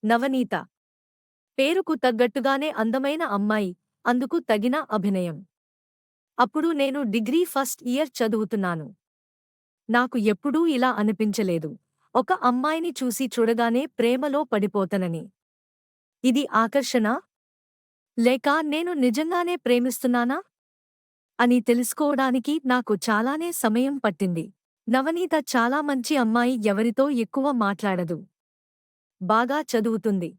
నవనీత. పేరుకు తగ్గట్టుగానే అందమైన అమ్మాయి, అందుకు తగిన అభినయం. అప్పుడు నేను డిగ్రీ ఫస్ట్ ఇయర్ చదువుతున్నాను. నాకు ఎప్పుడూ ఇలా అనిపించలేదు. ఒక అమ్మాయిని చూసి చూడగానే ప్రేమలో పడిపోతనని. ఇది ఆకర్షణ? లేక నేను నిజంగానే ప్రేమిస్తున్నానా? అని తెలుసుకోవడానికి నాకు చాలానే సమయం పట్టింది. నవనీత చాలా మంచి అమ్మాయి, ఎవరితో ఎక్కువ మాట్లాడదు. బాగా చదువుతుంది.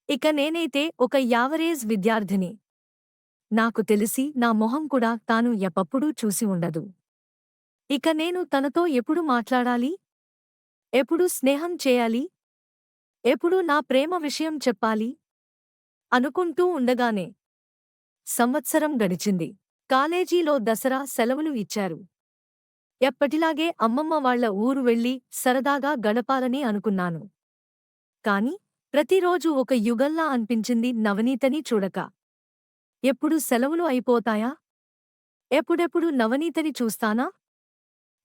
ఇక నేనైతే ఒక యావరేజ్ విద్యార్థిని. నాకు తెలిసి నా మొహం కూడా తాను ఎప్పప్పుడూ చూసి ఉండదు. ఇక నేను తనతో ఎప్పుడు మాట్లాడాలి? ఎప్పుడు స్నేహం చేయాలి? ఎప్పుడు నా ప్రేమ విషయం చెప్పాలి? అనుకుంటూ ఉండగానే సంవత్సరం గడిచింది. కాలేజీలో దసరా సెలవులు ఇచ్చారు. ఎప్పటిలాగే అమ్మమ్మ వాళ్ళ ఊరు వెళ్ళి సరదాగా గడపాలని అనుకున్నాను. కాని ప్రతిరోజూ ఒక యుగంలా అనిపించింది నవనీతని చూడక. ఎప్పుడు సెలవులు అయిపోతాయా? ఎప్పుడెప్పుడు నవనీతని చూస్తానా?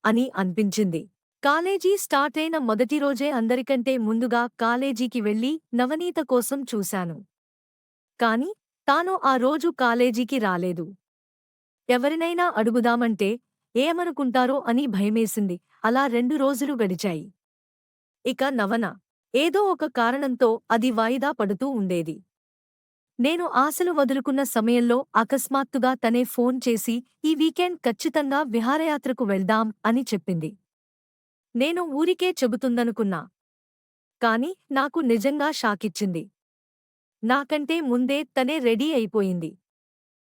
అని అనిపించింది. కాలేజీ స్టార్టైన మొదటి రోజే అందరికంటే ముందుగా కాలేజీకి వెళ్ళి నవనీత కోసం చూశాను. కాని తాను ఆ రోజు కాలేజీకి రాలేదు. ఎవరినైనా అడుగుదామంటే ఏమనుకుంటారో అని భయమేసింది. అలా 2 రోజులు గడిచాయి. ఇక నవన ఏదో ఒక కారణంతో అది వాయిదా పడుతూ ఉండేది. నేను ఆశలు వదులుకున్న సమయంలో అకస్మాత్తుగా తనే ఫోన్ చేసి ఈ వీకెండ్ ఖచ్చితంగా విహారయాత్రకు వెళ్దాం అని చెప్పింది. నేను ఊరికే చెబుతుందనుకున్నా. కాని నాకు నిజంగా షాకిచ్చింది. నాకంటే ముందే తనే రెడీ అయిపోయింది.